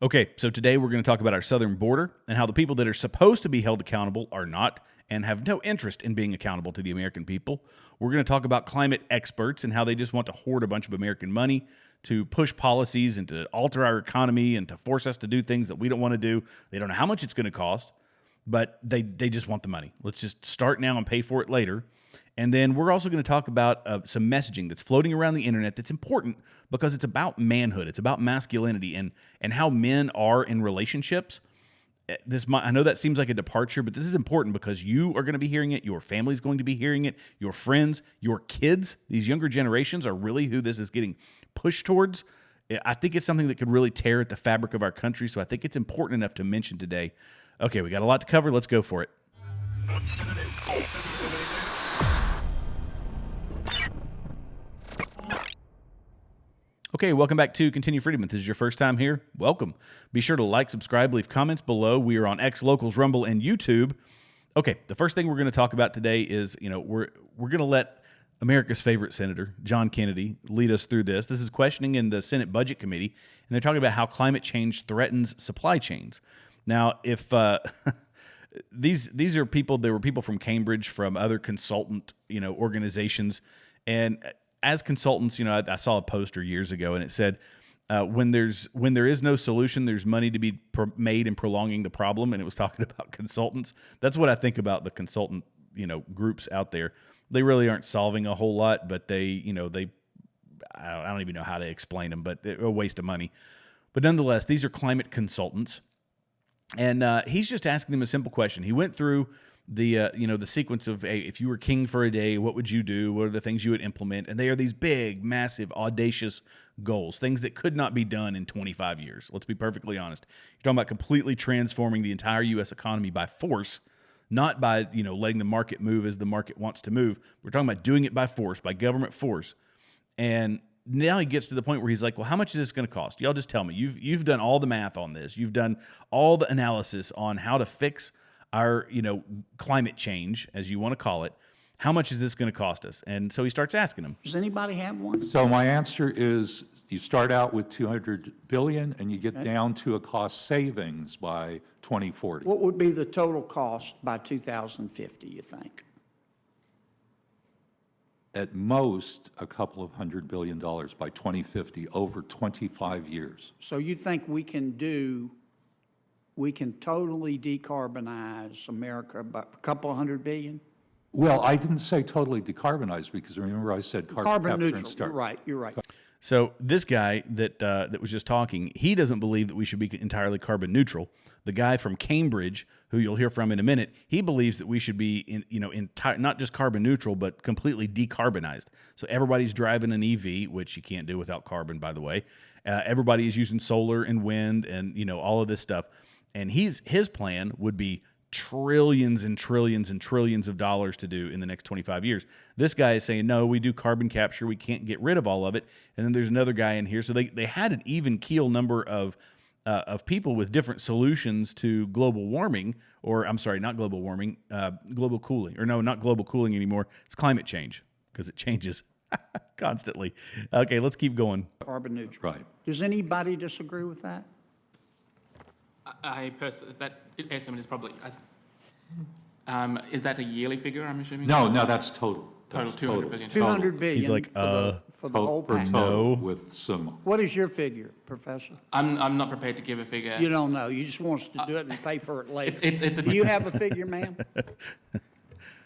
Okay, so today we're going to talk about our southern border and how the people that are supposed to be held accountable are not and have no interest in being accountable to the American people. We're going to talk about climate experts and how they just want to hoard a bunch of American money to push policies and to alter our economy and to force us to do things that we don't want to do. They don't know how much it's going to cost, but they just want the money. Let's just start now and pay for it later. And then we're also going to talk about some messaging that's floating around the internet that's important because it's about manhood. It's about masculinity and how men are in relationships. I know that seems like a departure, but this is important because you are going to be hearing it. Your family's going to be hearing it. Your friends, your kids, these younger generations are really who this is getting pushed towards. I think it's something that could really tear at the fabric of our country, so I think it's important enough to mention today. Okay, we got a lot to cover. Let's go for it. Okay, welcome back to Continue Freedom. If this is your first time here, welcome. Be sure to like, subscribe, leave comments below. We are on X, Locals, Rumble, and YouTube. Okay, the first thing we're going to talk about today is, we're going to let America's favorite senator, John Kennedy, lead us through this. This is questioning in the Senate Budget Committee, and they're talking about how climate change threatens supply chains. Now, if these are people, there were people from Cambridge, from other consultant, organizations, and as consultants, I saw a poster years ago, and it said, when there is no solution, there's money to be made in prolonging the problem, and it was talking about consultants. That's what I think about the consultant, groups out there. They really aren't solving a whole lot, but I don't even know how to explain them, but they're a waste of money. But nonetheless, these are climate consultants, and he's just asking them a simple question. He went through the sequence of, hey, if you were king for a day, what would you do? What are the things you would implement? And they are these big, massive, audacious goals, things that could not be done in 25 years. Let's be perfectly honest. You're talking about completely transforming the entire U.S. economy by force, not by, letting the market move as the market wants to move. We're talking about doing it by force, by government force. And now he gets to the point where he's like, well, how much is this going to cost? Y'all just tell me. You've done all the math on this. You've done all the analysis on how to fix our, climate change, as you want to call it. How much is this going to cost us? And so he starts asking them. Does anybody have one? So my answer is you start out with $200 billion and you get down to a cost savings by 2040. What would be the total cost by 2050, you think? At most, a couple of $100 billion by 2050 over 25 years. So you think we can totally decarbonize America by a couple of $100 billion? Well, I didn't say totally decarbonize because remember I said carbon capture neutral. and start. You're right. So this guy that was just talking, he doesn't believe that we should be entirely carbon neutral. The guy from Cambridge, who you'll hear from in a minute, he believes that we should be not just carbon neutral, but completely decarbonized. So everybody's driving an EV, which you can't do without carbon, by the way. Everybody is using solar and wind and all of this stuff. And his plan would be trillions and trillions and trillions of dollars to do in the next 25 years. This guy is saying, no, we do carbon capture. We can't get rid of all of it. And then there's another guy in here. So they had an even keel number of people with different solutions to global warming, or I'm sorry, not global warming, global cooling. Or no, not global cooling anymore. It's climate change because it changes constantly. Okay, let's keep going. Carbon neutral. Right. Does anybody disagree with that? I personally, that estimate is probably, is that a yearly figure, I'm assuming? No, that's total. Total, That's 200 billion. 200 billion He's like, for the whole For package. total with some. What is your figure, Professor? I'm not prepared to give a figure. You don't know. You just want us to do it and pay for it later. It's Do you have a figure, ma'am?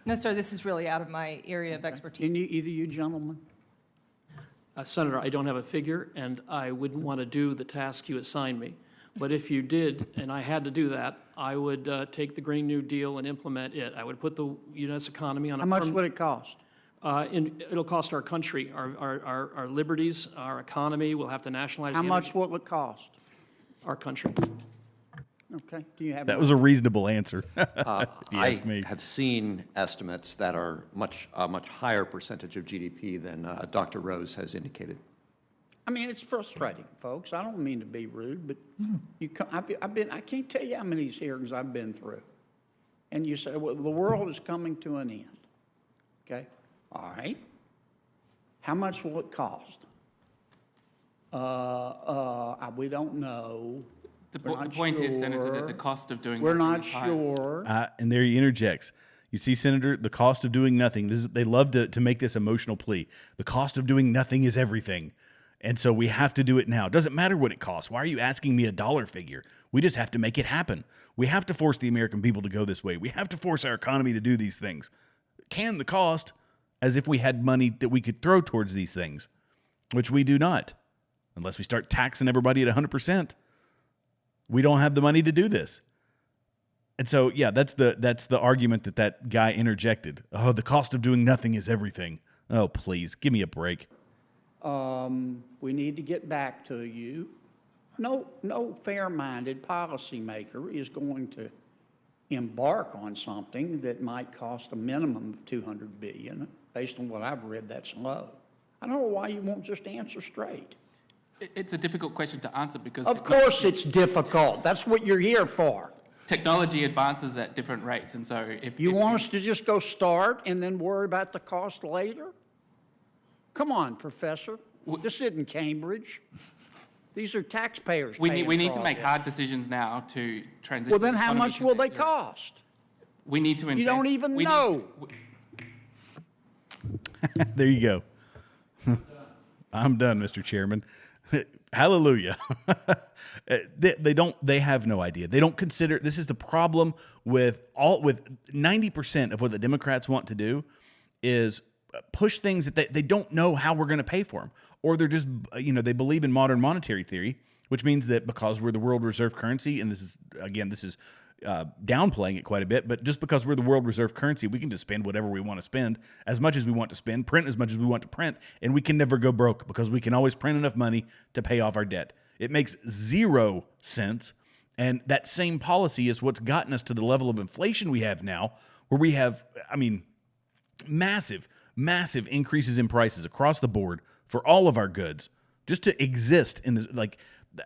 No, sir, this is really out of my area of expertise. Can you, either you gentlemen? Senator, I don't have a figure, and I wouldn't want to do the task you assigned me. But if you did, and I had to do that, I would take the Green New Deal and implement it. I would put the U.S. economy on a... How much would it cost? It'll cost our country, our liberties, our economy. We'll have to nationalize How the much energy- will it cost? our country. Okay, do you have? That was a reasonable answer, if you I ask me. have seen estimates that are a much higher percentage of GDP than Dr. Rose has indicated. I mean, it's frustrating, folks. I don't mean to be rude, but I can't tell you how many hearings I've been through. And you say, well, the world is coming to an end. Okay? All right. How much will it cost? We don't know. The We're not point is, Senator, that the sure. cost of doing We're nothing not is higher. sure. And there he interjects. You see, Senator, the cost of doing nothing. They love to make this emotional plea. The cost of doing nothing is everything. And so we have to do it now. It doesn't matter what it costs. Why are you asking me a dollar figure? We just have to make it happen. We have to force the American people to go this way. We have to force our economy to do these things. Can the cost, as if we had money that we could throw towards these things, which we do not, unless we start taxing everybody at 100%. We don't have the money to do this. And so, yeah, that's the argument that guy interjected. Oh, the cost of doing nothing is everything. Oh, please, give me a break. We need to get back to you. No fair-minded policymaker is going to embark on something that might cost a minimum of $200 billion. Based on what I've read, that's low. I don't know why you won't just answer straight. It's a difficult question to answer because Of course it's difficult. That's what you're here for. technology advances at different rates, and so if You if want us to just go start and then worry about the cost later? Come on, Professor. This isn't Cambridge. These are taxpayers we paying need for to all make this. hard decisions now to transition. Well, then the how economy much to will net they zero. cost? We need to invest. You don't even we need know. There you go. I'm done, Mr. Chairman. Hallelujah. They have no idea. They don't consider, this is the problem with 90% of what the Democrats want to do is push things that they don't know how we're going to pay for them. Or they're just, they believe in modern monetary theory, which means that because we're the world reserve currency, and this is downplaying it quite a bit, but just because we're the world reserve currency, we can just spend whatever we want to spend, as much as we want to spend, print as much as we want to print, and we can never go broke because we can always print enough money to pay off our debt. It makes 0 sense, and that same policy is what's gotten us to the level of inflation we have now, where we have, massive increases in prices across the board for all of our goods just to exist in this. Like,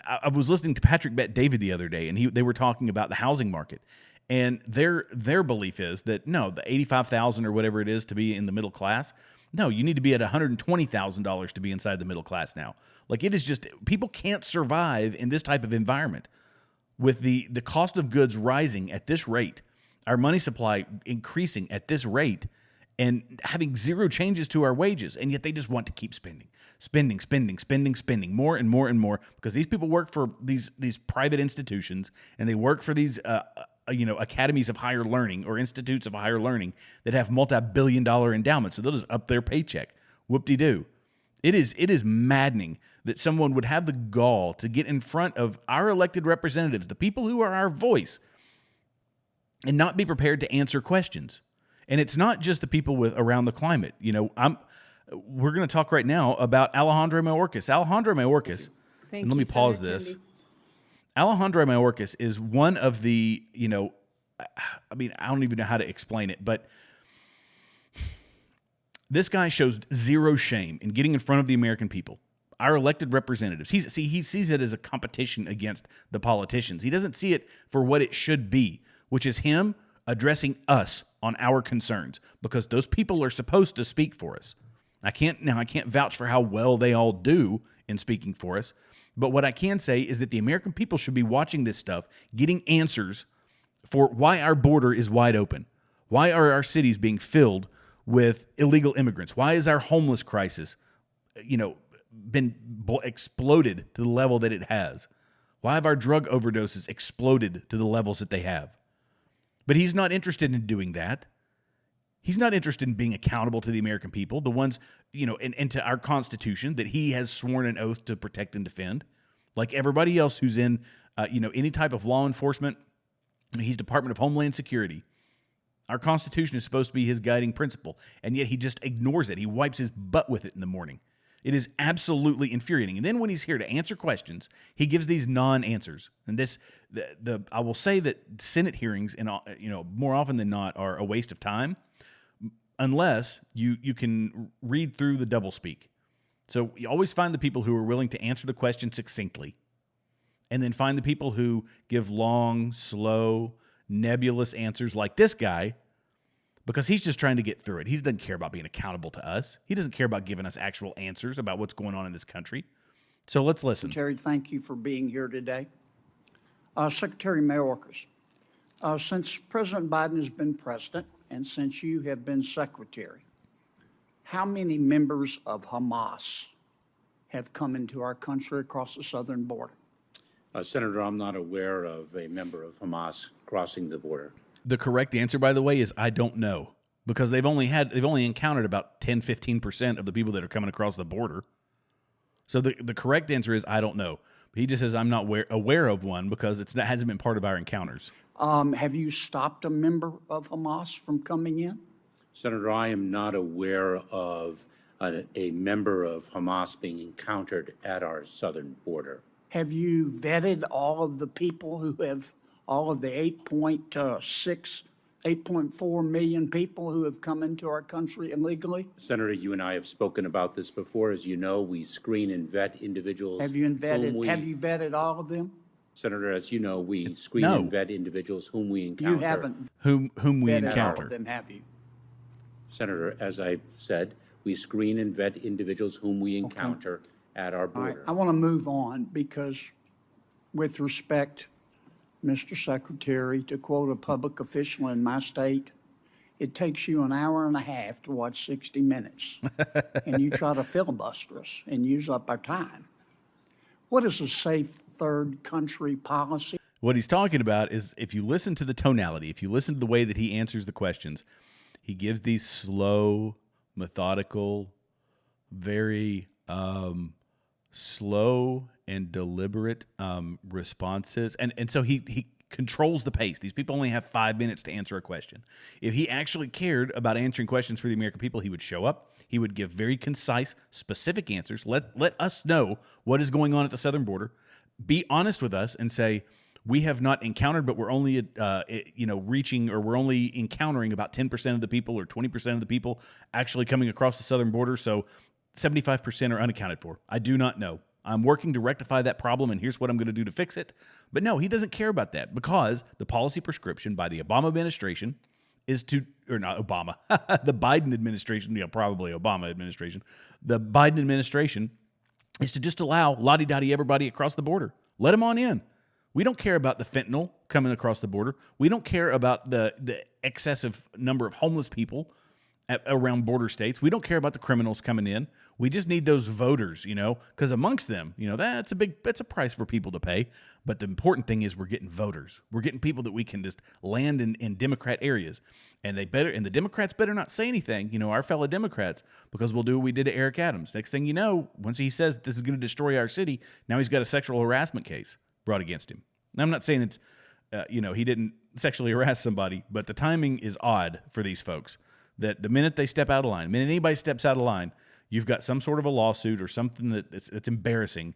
I was listening to Patrick Bet-David the other day, and they were talking about the housing market, and their belief is that no, the $85,000 or whatever it is to be in the middle class, no, you need to be at $120,000 to be inside the middle class now. Like, it is just, people can't survive in this type of environment with the cost of goods rising at this rate, our money supply increasing at this rate, and having 0 changes to our wages, and yet they just want to keep spending more and more and more, because these people work for these private institutions, and they work for these academies of higher learning or institutes of higher learning that have multi-billion-dollar endowments, so they'll just up their paycheck. Whoop-de-doo. It is maddening that someone would have the gall to get in front of our elected representatives, the people who are our voice, and not be prepared to answer questions. And it's not just the people around the climate. We're going to talk right now about Alejandro Mayorkas. Alejandro Mayorkas, and let me pause this. Alejandro Mayorkas is one of the, I don't even know how to explain it, but this guy shows 0 shame in getting in front of the American people, our elected representatives. He sees it as a competition against the politicians. He doesn't see it for what it should be, which is him addressing us on our concerns, because those people are supposed to speak for us. I can't vouch for how well they all do in speaking for us, but what I can say is that the American people should be watching this stuff, getting answers for why our border is wide open. Why are our cities being filled with illegal immigrants? Why is our homeless crisis, been exploded to the level that it has? Why have our drug overdoses exploded to the levels that they have? But he's not interested in doing that. He's not interested in being accountable to the American people, the ones, and to our Constitution that he has sworn an oath to protect and defend. Like everybody else who's in, any type of law enforcement, he's Department of Homeland Security. Our Constitution is supposed to be his guiding principle, and yet he just ignores it. He wipes his butt with it in the morning. It is absolutely infuriating. And then when he's here to answer questions, he gives these non-answers. And I will say that Senate hearings, more often than not, are a waste of time, unless you can read through the doublespeak. So you always find the people who are willing to answer the question succinctly, and then find the people who give long, slow, nebulous answers like this guy, because he's just trying to get through it. He doesn't care about being accountable to us. He doesn't care about giving us actual answers about what's going on in this country. So let's listen. Terry, thank you for being here today. Secretary Mayorkas, since President Biden has been president and since you have been secretary, how many members of Hamas have come into our country across the southern border? Senator, I'm not aware of a member of Hamas crossing the border. The correct answer, by the way, is I don't know, because they've only encountered about 10-15% of the people that are coming across the border. So the correct answer is I don't know. He just says I'm not aware of one because it hasn't been part of our encounters. Have you stopped a member of Hamas from coming in? Senator, I am not aware of a member of Hamas being encountered at our southern border. Have you vetted all of the people who have, all of the 8.4 million people who have come into our country illegally? Senator, you and I have spoken about this before. As you know, we screen and vet individuals. Have you vetted all of them? Senator, as you know, we screen No. and vet individuals whom we encounter. You haven't Whom we vetted all encounter. of them, have you? Senator, as I said, we screen and vet individuals whom we encounter at our All right, border. I want to move on because with respect, Mr. Secretary, to quote a public official in my state, it takes you an hour and a half to watch 60 Minutes. And you try to filibuster us and use up our time. What is a safe third country policy? What he's talking about is if you listen to the tonality, if you listen to the way that he answers the questions, he gives these slow, methodical, very slow and deliberate responses. And so he controls the pace. These people only have 5 minutes to answer a question. If he actually cared about answering questions for the American people, he would show up. He would give very concise, specific answers. Let us know what is going on at the southern border. Be honest with us and say, we have not encountered, but we're only, reaching, or we're only encountering about 10% of the people or 20% of the people actually coming across the southern border. So 75% are unaccounted for. I do not know. I'm working to rectify that problem, and here's what I'm going to do to fix it. But no, he doesn't care about that because the policy prescription by the Obama administration is to, or not Obama, the Biden administration, probably Obama administration, the Biden administration is to just allow la-di-da-di everybody across the border. Let them on in. We don't care about the fentanyl coming across the border. We don't care about the excessive number of homeless people around border states. We don't care about the criminals coming in. We just need those voters, because amongst them, that's a price for people to pay. But the important thing is we're getting voters. We're getting people that we can just land in Democrat areas. And the Democrats better not say anything, our fellow Democrats, because we'll do what we did to Eric Adams. Next thing you know, once he says this is going to destroy our city, now he's got a sexual harassment case brought against him. Now, I'm not saying it's, he didn't sexually harass somebody, but the timing is odd for these folks. That the minute they step out of line, the minute anybody steps out of line, you've got some sort of a lawsuit or something that's embarrassing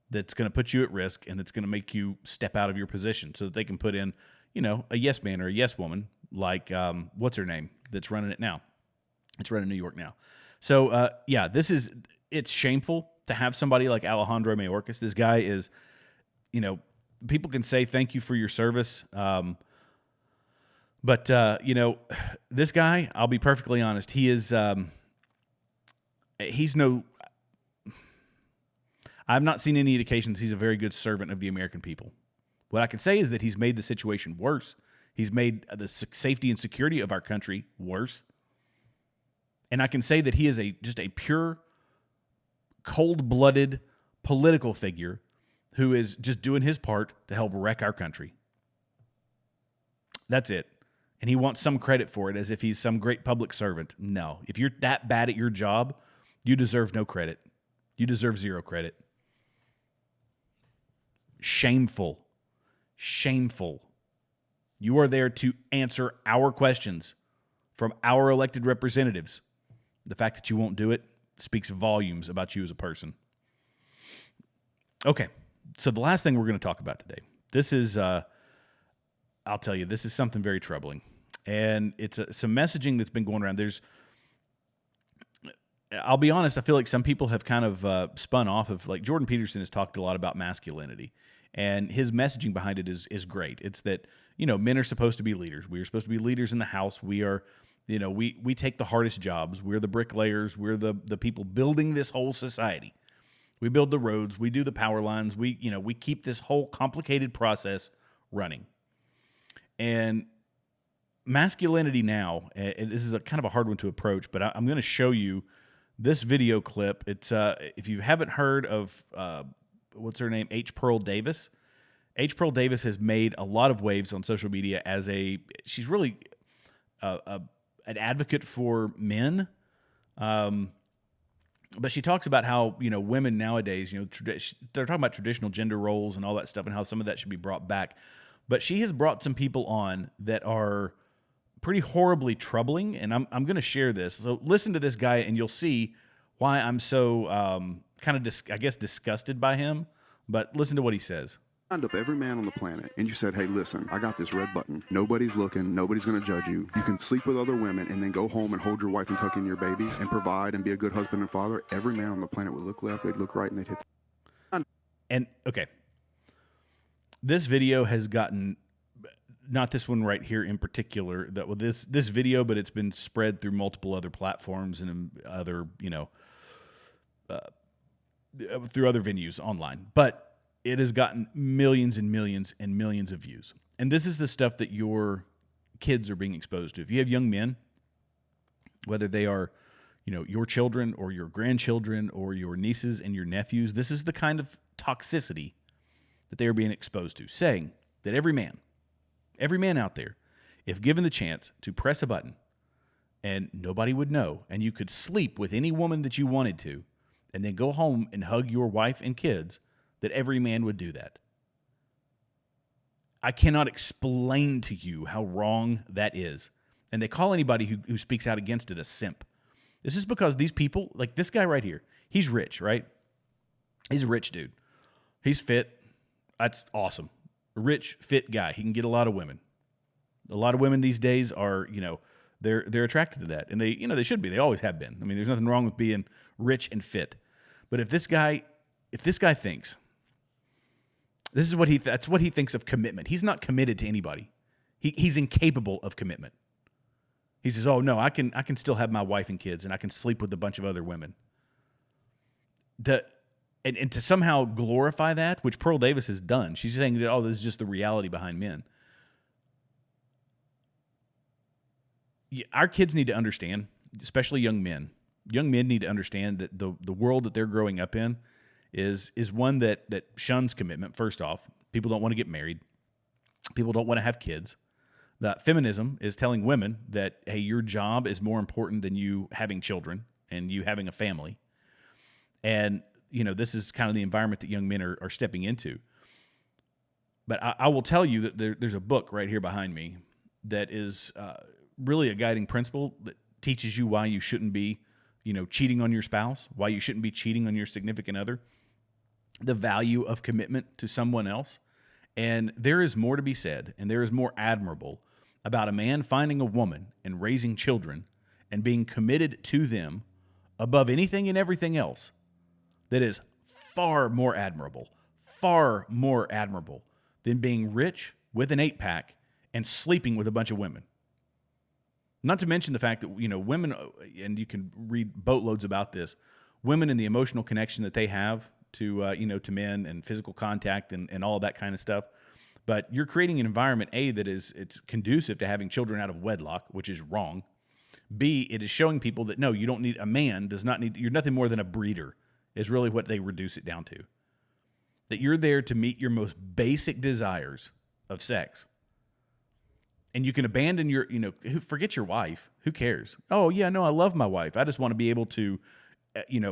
that's going to put you at risk and that's going to make you step out of your position so that they can put in, a yes man or a yes woman like, what's her name that's running it now? It's running New York now. So, it's shameful to have somebody like Alejandro Mayorkas. This guy is, people can say thank you for your service. But this guy, I'll be perfectly honest, he is, I've not seen any indications he's a very good servant of the American people. What I can say is that he's made the situation worse. He's made the safety and security of our country worse. And I can say that he is just a pure, cold-blooded political figure who is just doing his part to help wreck our country. That's it. And he wants some credit for it as if he's some great public servant. No. If you're that bad at your job, you deserve no credit. You deserve zero credit. Shameful. Shameful. You are there to answer our questions from our elected representatives. The fact that you won't do it speaks volumes about you as a person. Okay. So the last thing we're going to talk about today, this is... I'll tell you, this is something very troubling. And it's some messaging that's been going around. I'll be honest, I feel like some people have kind of spun off of, like Jordan Peterson has talked a lot about masculinity. And his messaging behind it is great. It's that, men are supposed to be leaders. We are supposed to be leaders in the house. We are, we take the hardest jobs. We're the bricklayers. We're the people building this whole society. We build the roads. We do the power lines. We keep this whole complicated process running. And masculinity now, and this is a kind of a hard one to approach, but I'm going to show you this video clip. It's if you haven't heard of what's her name, H. Pearl Davis. H. Pearl Davis has made a lot of waves on social media as she's really an advocate for men. But she talks about how, women nowadays, they're talking about traditional gender roles and all that stuff and how some of that should be brought back. But she has brought some people on that are pretty horribly troubling, and I'm going to share this. So listen to this guy, and you'll see why I'm so disgusted by him. But listen to what he says. Lined up every man on the planet and you said, hey, listen, I got this red button. Nobody's looking. Nobody's going to judge you. You can sleep with other women and then go home and hold your wife and tuck in your babies and provide and be a good husband and father. Every man on the planet would look left, they'd look right, and they'd hit. And, okay, this video has gotten, not this one right here in particular, this video, but it's been spread through multiple other platforms and other, through other venues online. But it has gotten millions and millions and millions of views. And this is the stuff that your kids are being exposed to. If you have young men, whether they are, your children or your grandchildren or your nieces and your nephews, this is the kind of toxicity that they are being exposed to, saying that every man out there, if given the chance to press a button and nobody would know, and you could sleep with any woman that you wanted to, and then go home and hug your wife and kids, that every man would do that. I cannot explain to you how wrong that is. And they call anybody who speaks out against it a simp. This is because these people, like this guy right here, he's rich, right? He's a rich dude. He's fit. That's awesome. A rich, fit guy. He can get a lot of women. A lot of women these days are, they're attracted to that. And they should be. They always have been. I mean, there's nothing wrong with being rich and fit. But if this guy thinks, that's what he thinks of commitment. He's not committed to anybody. He's incapable of commitment. He says, "Oh no, I can still have my wife and kids, and I can sleep with a bunch of other women." And to somehow glorify that, which Pearl Davis has done, she's saying that, this is just the reality behind men. Our kids need to understand, especially young men. Young men need to understand that the world that they're growing up in is one that shuns commitment. First off, people don't want to get married. People don't want to have kids. That feminism is telling women that, hey, your job is more important than you having children and you having a family. And, this is kind of the environment that young men are stepping into. But I will tell you that there's a book right here behind me that is really a guiding principle that teaches you why you shouldn't be, cheating on your spouse, why you shouldn't be cheating on your significant other, the value of commitment to someone else. And there is more to be said, and there is more admirable about a man finding a woman and raising children and being committed to them above anything and everything else. That is far more admirable than being rich with an 8-pack and sleeping with a bunch of women. Not to mention the fact that, women, and you can read boatloads about this, women and the emotional connection that they have to, to men and physical contact and all of that kind of stuff. But you're creating an environment, A, that it's conducive to having children out of wedlock, which is wrong. B, it is showing people that, no, you don't need, a man does not need, you're nothing more than a breeder, is really what they reduce it down to. That you're there to meet your most basic desires of sex. And you can abandon your, forget your wife. Who cares? Oh, yeah, no, I love my wife. I just want to be able to,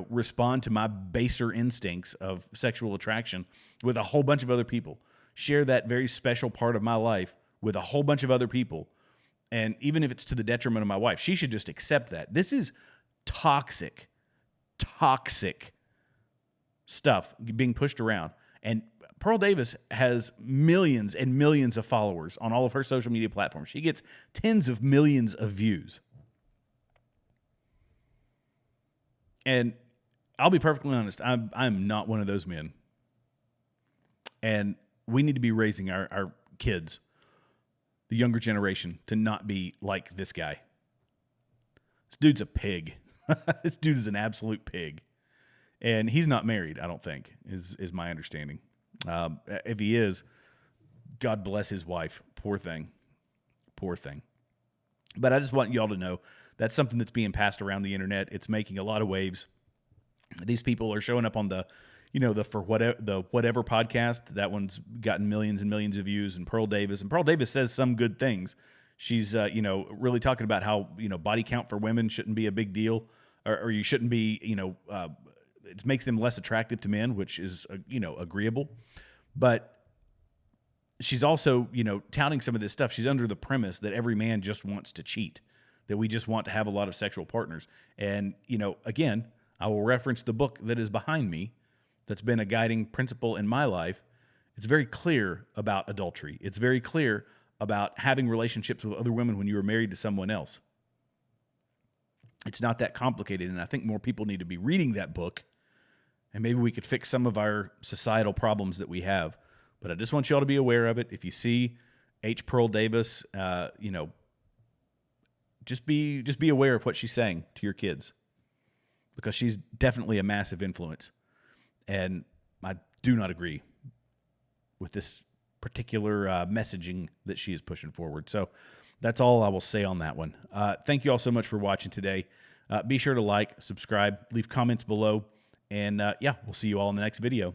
respond to my baser instincts of sexual attraction with a whole bunch of other people. Share that very special part of my life with a whole bunch of other people. And even if it's to the detriment of my wife, she should just accept that. This is toxic stuff being pushed around. And Pearl Davis has millions and millions of followers on all of her social media platforms. She gets tens of millions of views. And I'll be perfectly honest, I'm not one of those men. And we need to be raising our kids, the younger generation, to not be like this guy. This dude's a pig. This dude is an absolute pig. And he's not married, I don't think, is my understanding. If he is, God bless his wife. Poor thing. Poor thing. But I just want y'all to know that's something that's being passed around the internet. It's making a lot of waves. These people are showing up on the whatever podcast. That one's gotten millions and millions of views. And Pearl Davis says some good things. She's really talking about how body count for women shouldn't be a big deal, or you shouldn't be it makes them less attractive to men, which is agreeable. But she's also touting some of this stuff. She's under the premise that every man just wants to cheat, that we just want to have a lot of sexual partners. And again, I will reference the book that is behind me that's been a guiding principle in my life. It's very clear about adultery. It's very clear about having relationships with other women when you are married to someone else. It's not that complicated, and I think more people need to be reading that book, and maybe we could fix some of our societal problems that we have. But I just want you all to be aware of it. If you see H. Pearl Davis, just be aware of what she's saying to your kids, because she's definitely a massive influence. And I do not agree with this particular messaging that she is pushing forward. So that's all I will say on that one. Thank you all so much for watching today. Be sure to like, subscribe, leave comments below, and we'll see you all in the next video.